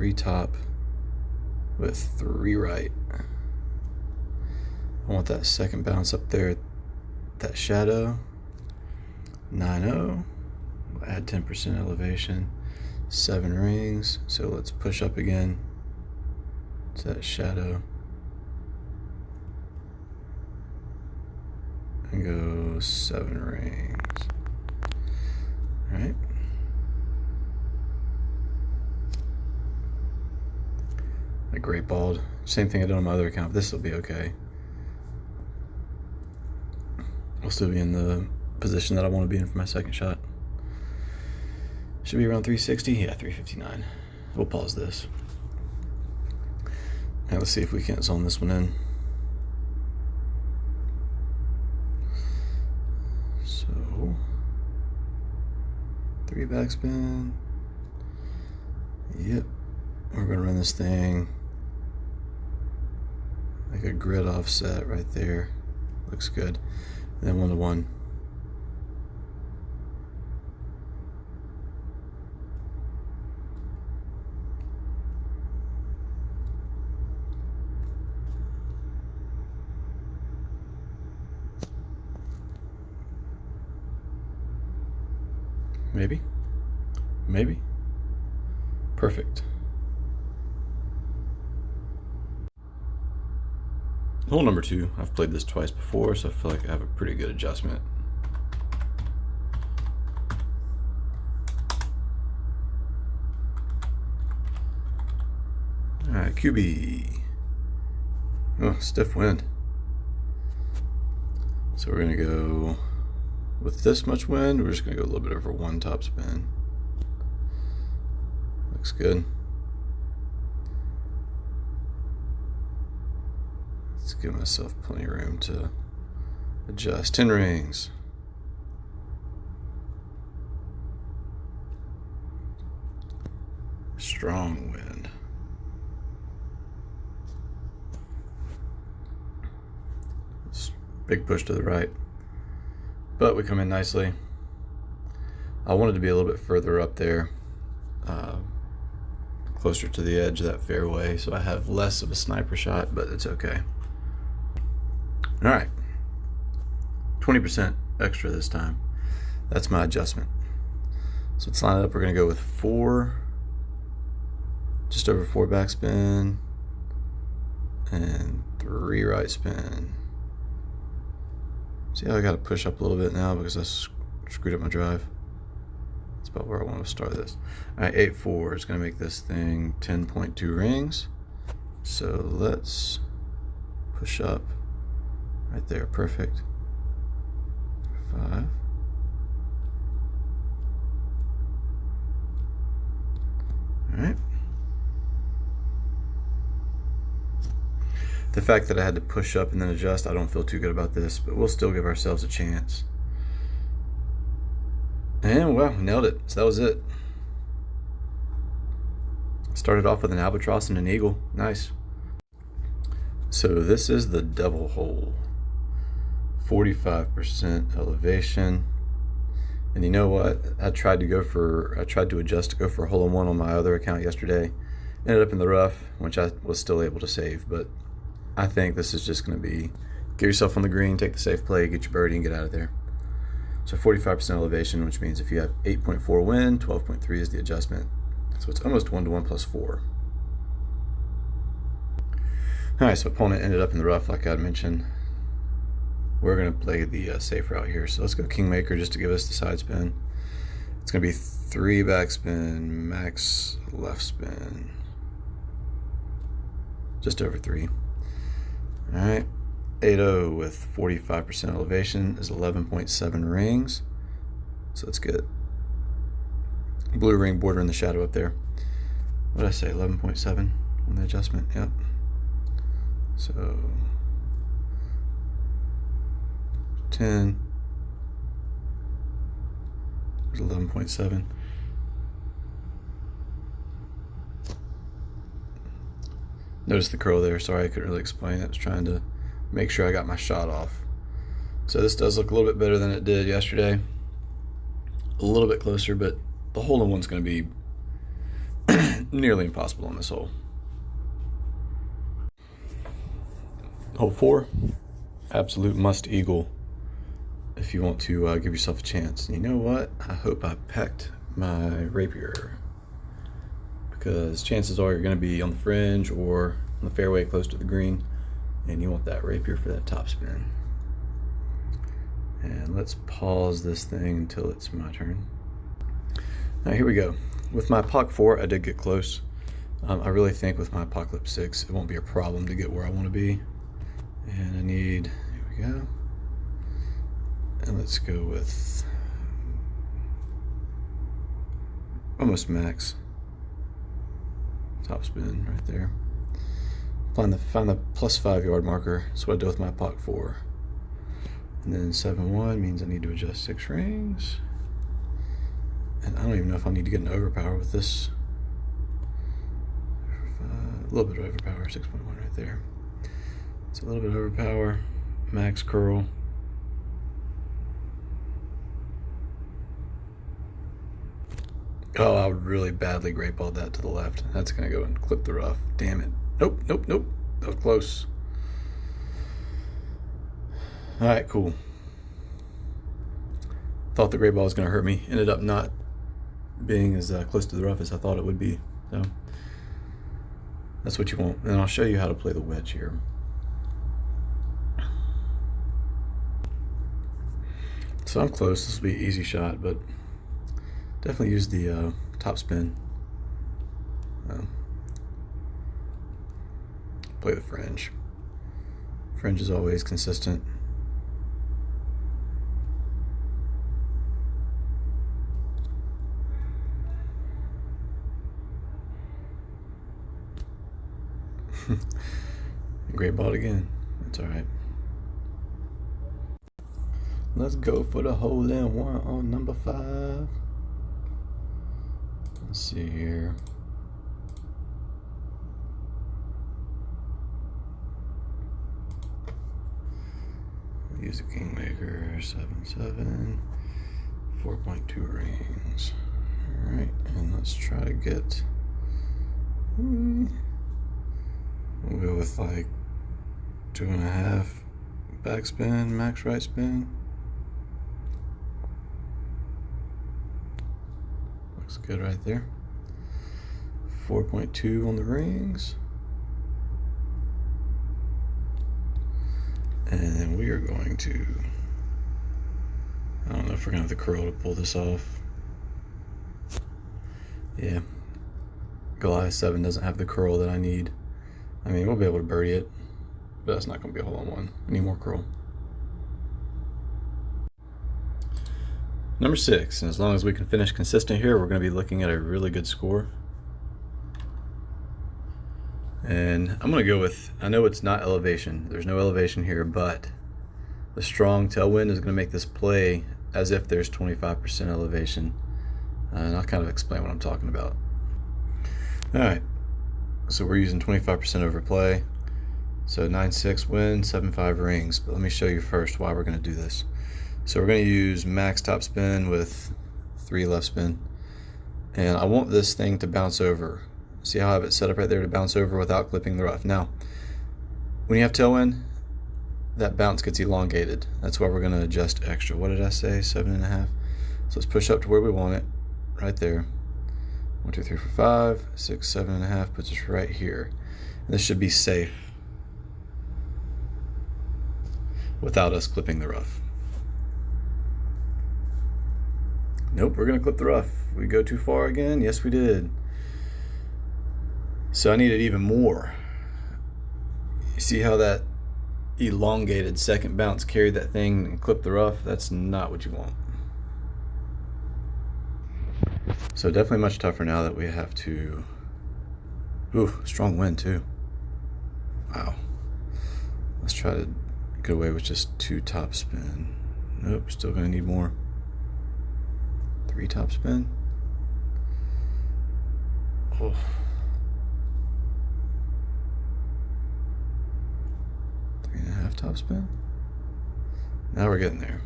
3 top with 3 right. I want that second bounce up there, that shadow. 9-0. We'll add 10% elevation. 7 rings. So let's push up again to that shadow. And go 7 rings. All right. A great bald. Same thing I did on my other account. This will be okay. I'll still be in the position that I want to be in for my second shot. Should be around 360. Yeah, 359. We'll pause this. Now let's see if we can't zone this one in. So 3 backspin. Yep. We're gonna run this thing like a grid offset right there. Looks good. And then 1-to-1. Maybe. Maybe. Perfect. Hole number 2, I've played this twice before, so I feel like I have a pretty good adjustment. Alright, QB. Oh, stiff wind. So we're gonna go with this much wind, we're just gonna go a little bit over 1 top spin. Looks good. Let's give myself plenty of room to adjust. 10 rings. Strong wind. Big push to the right. But we come in nicely. I wanted to be a little bit further up there, closer to the edge of that fairway, so I have less of a sniper shot, but it's okay. All right, 20% extra this time. That's my adjustment. So let's line it up. We're gonna go with 4, just over 4 backspin, and 3 right spin. See how I gotta push up a little bit now because I screwed up my drive. That's about where I want to start this. All right, 8-4 is gonna make this thing 10.2 rings. So let's push up right there, perfect. 5. All right. The fact that I had to push up and then adjust, I don't feel too good about this, but we'll still give ourselves a chance. And well, nailed it. So that was it. Started off with an albatross and an eagle. Nice. So this is the devil hole. 45% elevation. And you know what? I tried to adjust to go for a hole-in-one on my other account yesterday. Ended up in the rough, which I was still able to save, but I think this is just going to be get yourself on the green, take the safe play, get your birdie, and get out of there. So 45% elevation, which means if you have 8.4 wind, 12.3 is the adjustment. So it's almost 1-to-1 plus 4. All right, so opponent ended up in the rough, like I mentioned. We're going to play the safe route here. So let's go Kingmaker just to give us the side spin. It's going to be 3 backspin, max left spin. Just over 3. All right, 8-0 with 45% elevation is 11.7 rings. So let's get blue ring border in the shadow up there. What did I say, 11.7 on the adjustment? Yep. So 10, there's 11.7. Notice the curl there. Sorry, I couldn't really explain it. I was trying to make sure I got my shot off. So this does look a little bit better than it did yesterday. A little bit closer, but the hole-in-one's going to be nearly impossible on this hole. Hole 4, absolute must eagle if you want to give yourself a chance. And you know what? I hope I pecked my rapier, because chances are you're going to be on the fringe or on the fairway close to the green, and you want that rapier for that topspin. And let's pause this thing until it's my turn. Now here we go. With my Poc 4, I did get close. I really think with my Apocalypse 6, it won't be a problem to get where I want to be. And I need, here we go. And let's go with almost max topspin right there. Find the plus 5 yard marker. That's what I do with my Poc 4. And then 7-1 means I need to adjust 6 rings. And I don't even know if I need to get an overpower with this. A little bit of overpower, 6.1 right there. It's a little bit of overpower, max curl. Oh, I really badly great balled that to the left. That's gonna go and clip the rough. Damn it. Nope, nope, nope. That was close. All right, cool. Thought the great ball was gonna hurt me. Ended up not being as close to the rough as I thought it would be. So that's what you want. And I'll show you how to play the wedge here. So I'm close. This will be an easy shot, but definitely use the top spin. Play the fringe. Fringe is always consistent. Great ball again. That's all right. Let's go for the hole in one on number 5. Let's see here. Use a Kingmaker, 7-7, 4.2 rings. All right, and let's try to get. We'll go with like 2.5 backspin, max right spin. Looks good right there. 4.2 on the rings. And then we are going to, I don't know if we're gonna have the curl to pull this off. Yeah, Goliath 7 doesn't have the curl that I need. I mean, we'll be able to birdie it, but that's not gonna be a hole in one. I need more curl. Number 6, and as long as we can finish consistent here, we're gonna be looking at a really good score. And I'm gonna go with, I know it's not elevation, there's no elevation here, but the strong tailwind is gonna make this play as if there's 25% elevation. And I'll kind of explain what I'm talking about. All right, so we're using 25% overplay. So 9-6 win, 7-5 rings. But let me show you first why we're gonna do this. So we're gonna use max top spin with 3 left spin. And I want this thing to bounce over. See how I have it set up right there to bounce over without clipping the rough. Now, when you have tailwind, that bounce gets elongated. That's why we're gonna adjust extra. What did I say, 7.5? So let's push up to where we want it, right there. 1, 2, 3, 4, 5, 6, 7.5 puts us right here. And this should be safe without us clipping the rough. Nope, we're gonna clip the rough. We go too far again? Yes, we did. So I needed even more. You see how that elongated second bounce carried that thing and clipped the rough? That's not what you want. So definitely much tougher now that we have to, ooh, strong wind too. Wow. Let's try to get away with just 2 top spin. Nope, still gonna need more. 3 top spin. Oh. 3.5 top spin. Now we're getting there.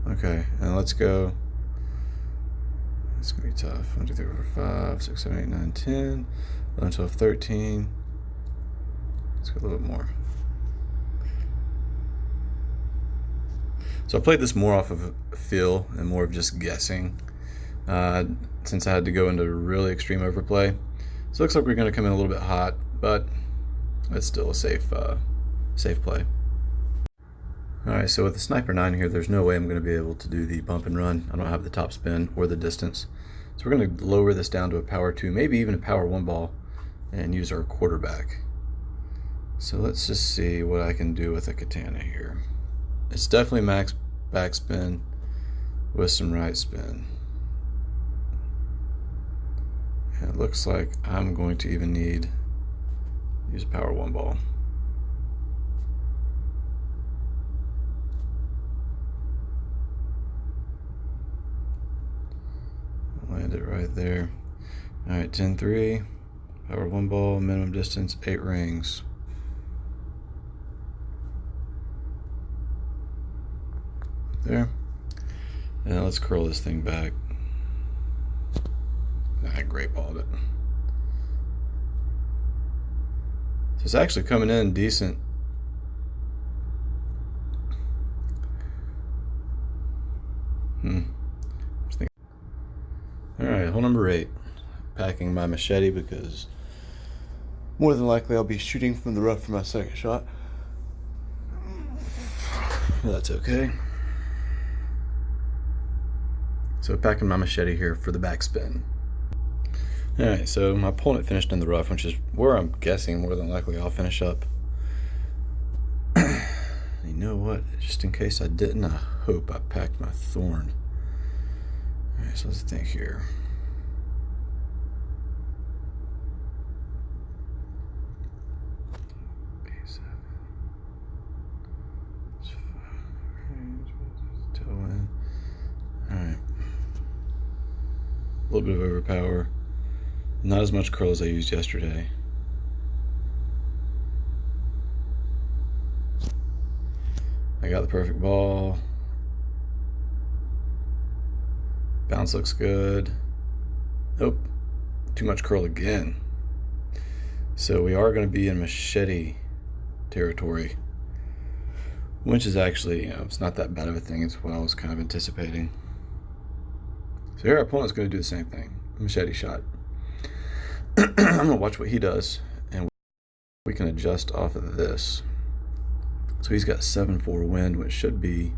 Okay, and let's go It's going to be tough. 1, 2, 3, 4, 5, 6, 7, 8, 9, 10, 11, 12, 13. Let's go a little bit more. So I played this more off of feel and more of just guessing, since I had to go into really extreme overplay. So it looks like we're going to come in a little bit hot, but it's still a safe play. Alright, so with the Sniper 9 here, there's no way I'm going to be able to do the bump and run. I don't have the top spin or the distance. So we're going to lower this down to a power 2, maybe even a power 1 ball, and use our quarterback. So let's just see what I can do with a katana here. It's definitely max backspin with some right spin. And it looks like I'm going to even use a power 1 ball. Land it right there. Alright, 10-3, power 1 ball, minimum distance, 8 rings. There. And now let's curl this thing back. I great balled it. So it's actually coming in decent. Alright, hole number 8. Packing my machete because more than likely I'll be shooting from the rough for my second shot. That's okay. So packing my machete here for the backspin. Alright, so my opponent finished in the rough, which is where I'm guessing more than likely I'll finish up. You know what? Just in case I didn't, I hope I packed my thorn. Alright, so let's think here. Alright. A little bit of overpower. Not as much curl as I used yesterday. I got the perfect ball. Bounce looks good. Nope. Too much curl again. So we are going to be in machete territory, which is actually, it's not that bad of a thing. It's what I was kind of anticipating. So here our opponent's going to do the same thing. Machete shot. I'm going to watch what he does, and we can adjust off of this. So he's got 7-4 wind, which should be,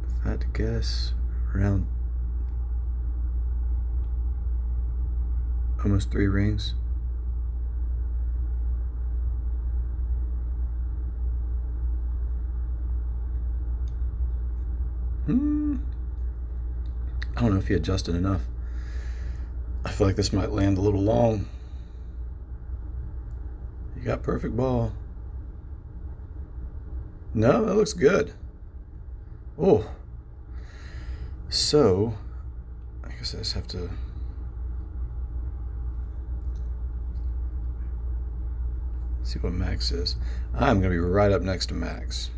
if I had to guess, around almost 3 rings. I don't know if he adjusted enough. I feel like this might land a little long. You got perfect ball. No, that looks good. Oh. So, I guess I just have to see what Max is. I'm going to be right up next to Max.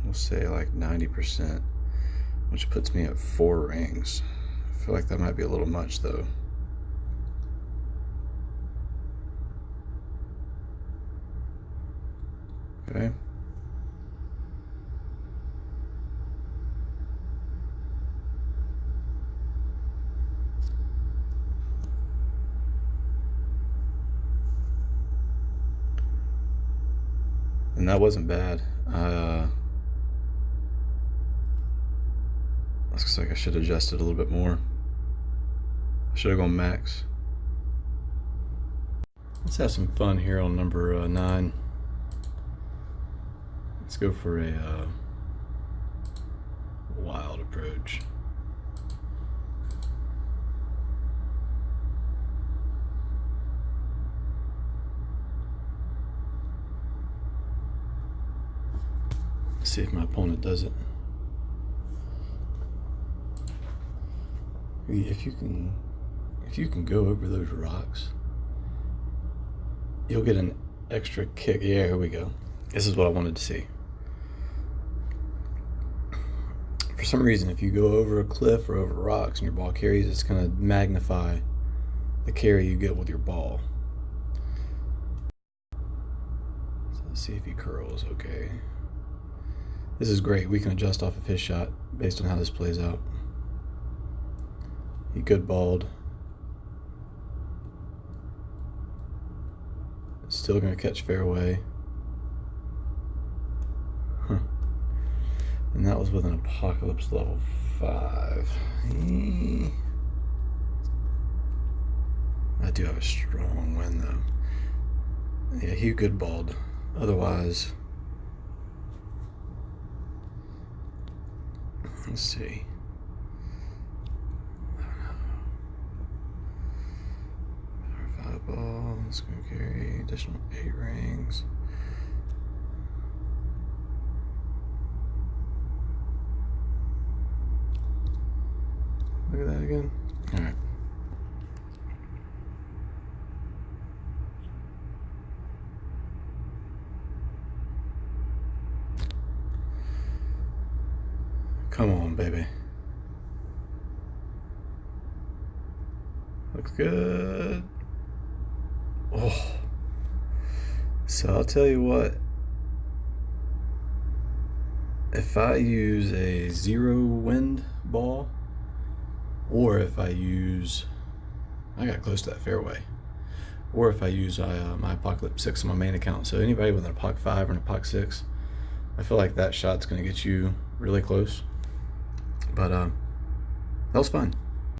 We'll say like 90%, which puts me at 4 rings. I feel like that might be a little much though. Okay. And that wasn't bad. Looks like I should have adjusted a little bit more. I should have gone max. Let's have some fun here on number 9. Let's go for a wild approach. Let's see if my opponent does it. If you can if you can go over those rocks, you'll get an extra kick. Yeah, here we go. This is what I wanted to see. For some reason, if you go over a cliff or over rocks and your ball carries, it's going to magnify the carry you get with your ball. So let's see if he curls okay. This is great. We can adjust off of his shot based on how this plays out. He good balled. Still going to catch fairway. Huh. And that was with an Apocalypse level 5. I do have a strong wind though. Yeah, he good balled. Otherwise, let's see. Power 5 ball. It's going to carry additional 8 rings. Look at that again. All right. Come on, baby. Looks good. Oh. So I'll tell you what. If I use a 0 wind ball, or if I got close to that fairway, or if I use my Apocalypse 6 on my main account. So anybody with an Apoc 5 or an Apoc 6, I feel like that shot's going to get you really close. But that was fun.